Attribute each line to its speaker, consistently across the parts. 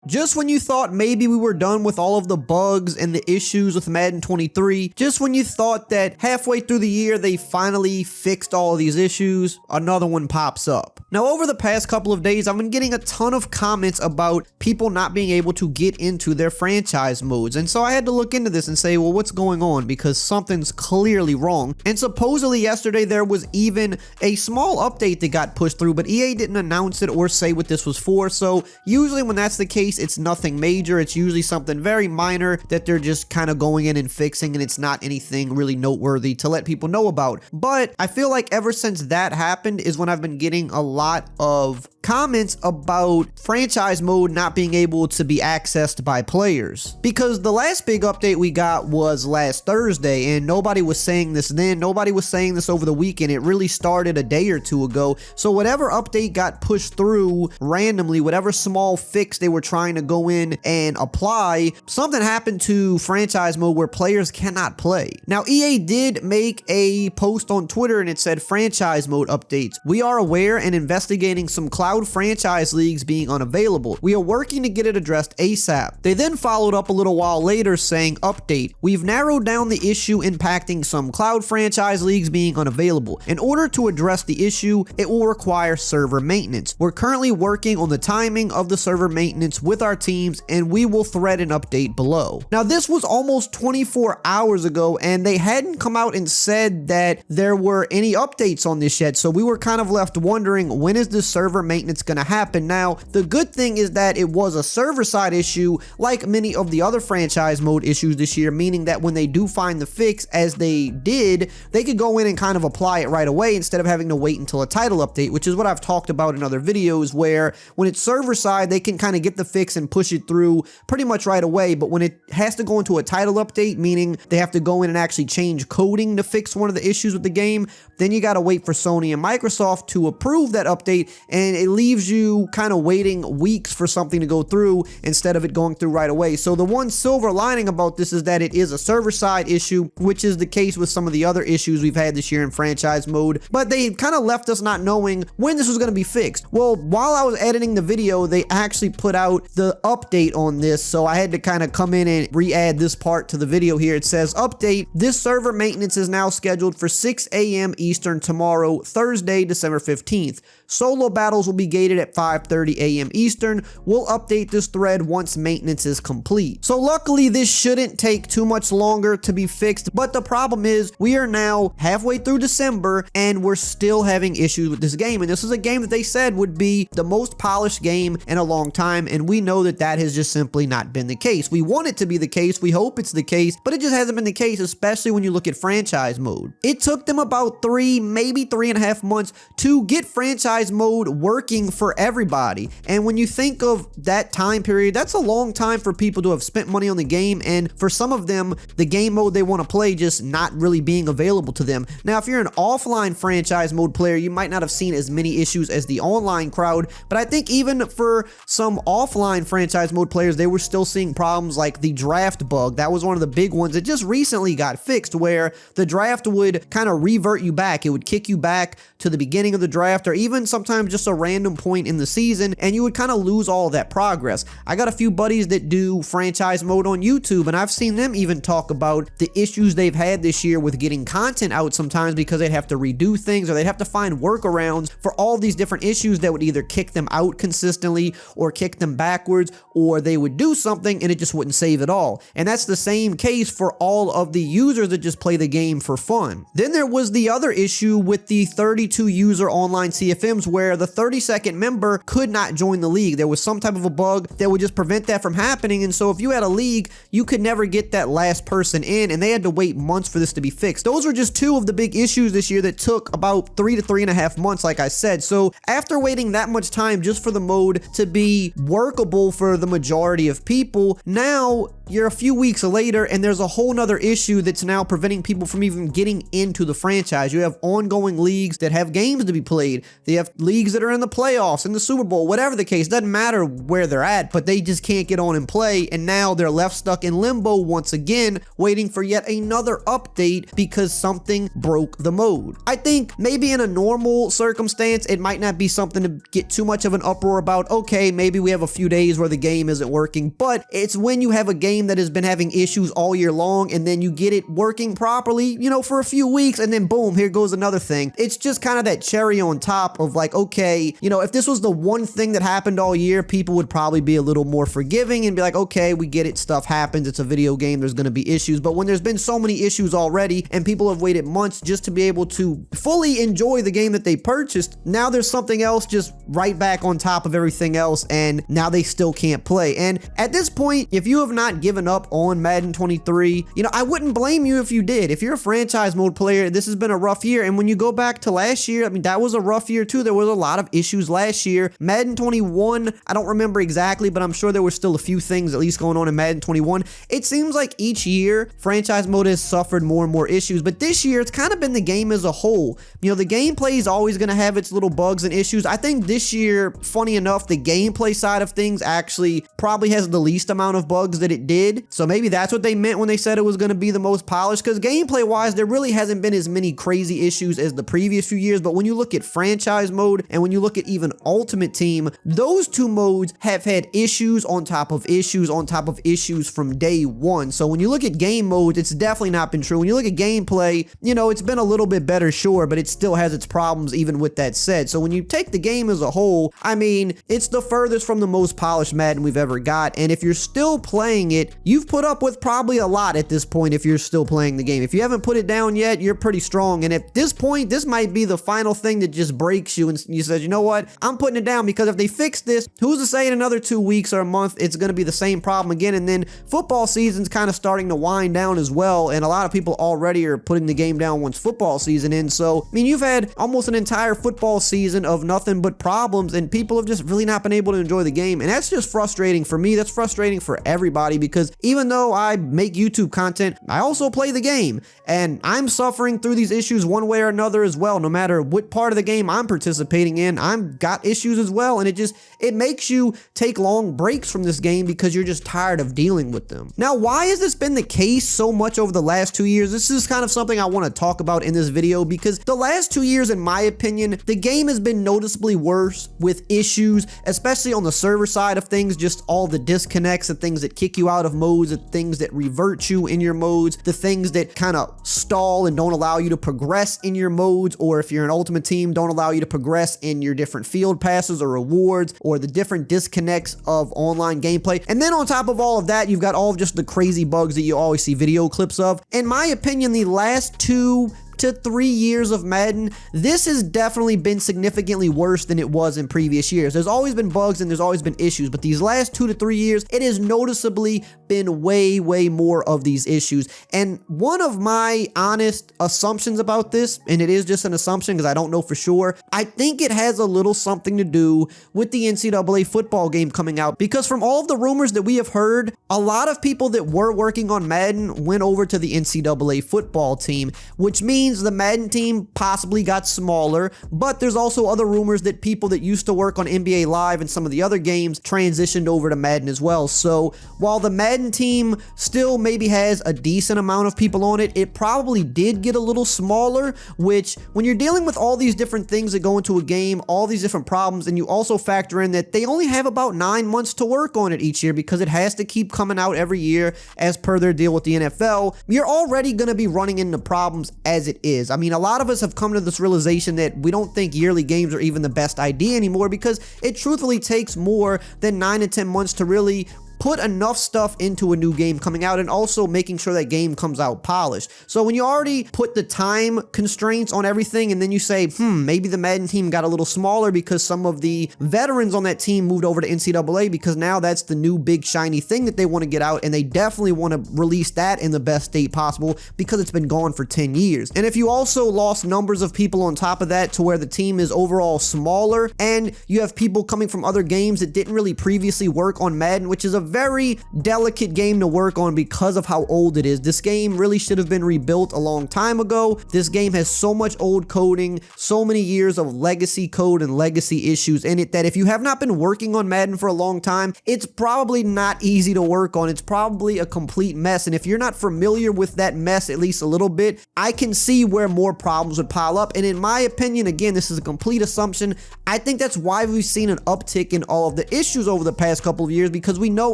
Speaker 1: Just when you thought maybe we were done with all of the bugs and the issues with Madden 23, just when you thought that halfway through the year they finally fixed all of these issues, another one pops up. Now, over the past couple of days, I've been getting a ton of comments about people not being able to get into their franchise modes, and so I had to look into this and say, well, what's going on, because something's clearly wrong. And supposedly yesterday there was even a small update that got pushed through, but EA didn't announce it or say what this was for. So usually when that's the case, it's nothing major. It's usually something very minor that they're just kind of going in and fixing, and it's not anything really noteworthy to let people know about. But I feel like ever since that happened is when I've been getting a lot of comments about franchise mode not being able to be accessed by players, because the last big update we got was last Thursday, and nobody was saying this then. Nobody was saying this over the weekend. It really started a day or two ago. So whatever update got pushed through randomly, whatever small fix they were trying to go in and apply, something happened to franchise mode where players cannot play. Now, EA did make a post on Twitter and it said, franchise mode updates. We are aware and investigating some cloud franchise leagues being unavailable. We are working to get it addressed ASAP. They then followed up a little while later saying, update. We've narrowed down the issue impacting some cloud franchise leagues being unavailable. In order to address the issue, it will require server maintenance. We're currently working on the timing of the server maintenance with our teams, and we will thread an update below. Now, this was almost 24 hours ago, and they hadn't come out and said that there were any updates on this yet, so we were kind of left wondering, when is this server maintenance going to happen? Now, the good thing is that it was a server-side issue, like many of the other franchise mode issues this year, meaning that when they do find the fix, as they did, they could go in and kind of apply it right away instead of having to wait until a title update, which is what I've talked about in other videos, where when it's server side, they can kind of get the fix and push it through pretty much right away. But when it has to go into a title update, meaning they have to go in and actually change coding to fix one of the issues with the game, then you got to wait for Sony and Microsoft to approve that update, and it leaves you kind of waiting weeks for something to go through instead of it going through right away. So the one silver lining about this is that it is a server side issue, which is the case with some of the other issues we've had this year in franchise mode, but they kind of left us not knowing when this was going to be fixed. Well, while I was editing the video, they actually put out the update on this, so I had to kind of come in and re-add this part to the video here. It says, update, this server maintenance is now scheduled for 6 a.m. Eastern tomorrow, Thursday, December 15th. Solo battles will be gated at 5:30 a.m. Eastern. We'll update this thread once maintenance is complete. So luckily, this shouldn't take too much longer to be fixed, but the problem is we are now halfway through December and we're still having issues with this game. And this is a game that they said would be the most polished game in a long time, and we know that that has just simply not been the case. We want it to be the case, we hope it's the case, but it just hasn't been the case, especially when you look at franchise mode. It took them about 3, maybe 3.5 months to get franchise mode working for everybody. And when you think of that time period, that's a long time for people to have spent money on the game, and for some of them, the game mode they want to play just not really being available to them. Now, if you're an offline franchise mode player, you might not have seen as many issues as the online crowd, but I think even for some offline franchise mode players, they were still seeing problems like the draft bug. That was one of the big ones that just recently got fixed, where the draft would kind of revert you back. It would kick you back to the beginning of the draft, or even sometimes just a random point in the season, and you would kind of lose all of that progress. I got a few buddies that do franchise mode on YouTube, and I've seen them even talk about the issues they've had this year with getting content out sometimes, because they'd have to redo things or they'd have to find workarounds for all these different issues that would either kick them out consistently or kick them backwards, or they would do something and it just wouldn't save it all. And that's the same case for all of the users that just play the game for fun. Then there was the other issue with the 32 user online CFMs, where the 32nd member could not join the league. There was some type of a bug that would just prevent that from happening, and so if you had a league, you could never get that last person in, and they had to wait months for this to be fixed. Those were just two of the big issues this year that took about 3 to 3.5 months, like I said. So after waiting that much time just for the mode to be workable for the majority of people, now you're a few weeks later and there's a whole nother issue that's now preventing people from even getting into the franchise. You have ongoing leagues that have games to be played. They have leagues that are in the playoffs, in the Super Bowl, whatever the case. Doesn't matter where they're at, but they just can't get on and play, and now they're left stuck in limbo once again, waiting for yet another update because something broke the mode. I think maybe in a normal circumstance, it might not be something to get too much of an uproar about. Okay, maybe we have a few days where the game isn't working, but it's when you have a game that has been having issues all year long and then you get it working properly, you know, for a few weeks, and then boom, here goes another thing. It's just kind of that cherry on top of like, okay, you know, if this was the one thing that happened all year, people would probably be a little more forgiving and be like, okay, we get it, stuff happens, it's a video game, there's going to be issues. But when there's been so many issues already and people have waited months just to be able to fully enjoy the game that they purchased, now there's something else just right back on top of everything else, and now they still can't play. And at this point, if you have not given up on Madden 23, you know, I wouldn't blame you if you did. If you're a franchise mode player, this has been a rough year. And when you go back to last year, I mean, that was a rough year too. There was a lot of issues last year. Madden 21, I don't remember exactly, but I'm sure there were still a few things at least going on in Madden 21. It seems like each year, franchise mode has suffered more and more issues, but this year, it's kind of been the game as a whole. You know, the gameplay is always going to have its little bugs and issues. I think this year, funny enough, the gameplay side of things actually probably has the least amount of bugs that it did. So maybe that's what they meant when they said it was going to be the most polished, because gameplay wise, there really hasn't been as many crazy issues as the previous few years. But when you look at franchise mode and when you look at even Ultimate Team, those two modes have had issues on top of issues on top of issues from day one. So when you look at game modes, it's definitely not been true. When you look at gameplay, you know, it's been a little bit better, sure, but it still has its problems even with that said. So when you take the game as a whole, I mean, it's the furthest from the most polished Madden we've ever got. And if you're still playing it, you've put up with probably a lot at this point if you're still playing the game. If you haven't put it down yet, you're pretty strong. And at this point, this might be the final thing that just breaks you and you said, you know what, I'm putting it down, because if they fix this, who's to say in another 2 weeks or a month, it's going to be the same problem again. And then football season's kind of starting to wind down as well. And a lot of people already are putting the game down once football season ends. So, I mean, you've had almost an entire football season of nothing but problems, and people have just really not been able to enjoy the game. And that's just frustrating for me. That's frustrating for everybody, because even though I make YouTube content, I also play the game, and I'm suffering through these issues one way or another as well. No matter what part of the game I'm participating in, I've got issues as well. And it makes you take long breaks from this game because you're just tired of dealing with them. Now, why has this been the case so much over the last 2 years? This is kind of something I want to talk about in this video, because the last 2 years, in my opinion, the game has been noticeably worse with issues, especially on the server side of things, just all the disconnects, the things that kick you out of modes, the things that revert you in your modes, the things that kind of stall and don't allow you to progress in your modes, or if you're an Ultimate Team, don't allow you to progress in your different field passes or rewards, or the different disconnects of online gameplay. And then on top of all of that, you've got all of just the crazy bugs that you always see video clips of. In my opinion, the last 2 to 3 years of Madden, this has definitely been significantly worse than it was in previous years. There's always been bugs and there's always been issues, but these last 2 to 3 years, it has noticeably been way more of these issues. And one of my honest assumptions about this, and it is just an assumption because I don't know for sure, I think it has a little something to do with the NCAA football game coming out, because from all of the rumors that we have heard, a lot of people that were working on Madden went over to the NCAA football team, which means the Madden team possibly got smaller. But there's also other rumors that people that used to work on NBA Live and some of the other games transitioned over to Madden as well. So while the Madden team still maybe has a decent amount of people on it, it probably did get a little smaller, which when you're dealing with all these different things that go into a game, all these different problems, and you also factor in that they only have about 9 months to work on it each year because it has to keep coming out every year as per their deal with the NFL, you're already going to be running into problems as it is. I mean, a lot of us have come to this realization that we don't think yearly games are even the best idea anymore, because it truthfully takes more than 9 to 10 months to really put enough stuff into a new game coming out, and also making sure that game comes out polished. So when you already put the time constraints on everything, and then you say, maybe the Madden team got a little smaller because some of the veterans on that team moved over to NCAA, because now that's the new big shiny thing that they want to get out, and they definitely want to release that in the best state possible because it's been gone for 10 years. And if you also lost numbers of people on top of that to where the team is overall smaller, and you have people coming from other games that didn't really previously work on Madden, which is a very delicate game to work on because of how old it is. This game really should have been rebuilt a long time ago. This game has so much old coding, so many years of legacy code and legacy issues in it that if you have not been working on Madden for a long time, it's probably not easy to work on. It's probably a complete mess. And if you're not familiar with that mess at least a little bit, I can see where more problems would pile up. And in my opinion, again, this is a complete assumption, I think that's why we've seen an uptick in all of the issues over the past couple of years, because we know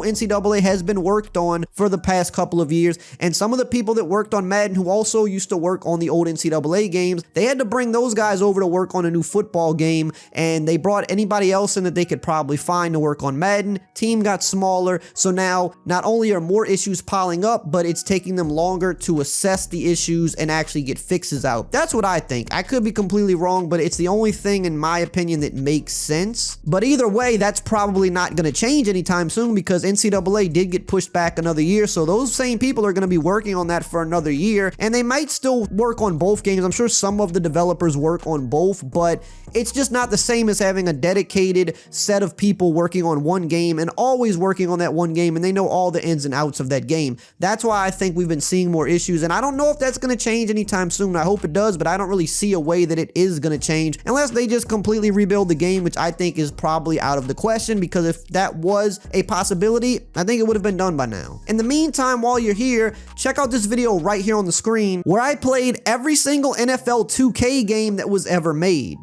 Speaker 1: NCAA has been worked on for the past couple of years. And some of the people that worked on Madden who also used to work on the old NCAA games, they had to bring those guys over to work on a new football game, and they brought anybody else in that they could probably find to work on Madden. Team got smaller, so now not only are more issues piling up, but it's taking them longer to assess the issues and actually get fixes out. That's what I think. I could be completely wrong, but it's the only thing in my opinion that makes sense. But either way, that's probably not going to change anytime soon because NCAA did get pushed back another year, so those same people are going to be working on that for another year, and they might still work on both games. I'm sure some of the developers work on both, but it's just not the same as having a dedicated set of people working on one game and always working on that one game, and they know all the ins and outs of that game. That's why I think we've been seeing more issues, and I don't know if that's going to change anytime soon. I hope it does, but I don't really see a way that it is going to change unless they just completely rebuild the game, which I think is probably out of the question, because if that was a possibility, I think it would have been done by now. In the meantime, while you're here, check out this video right here on the screen where I played every single NFL 2K game that was ever made.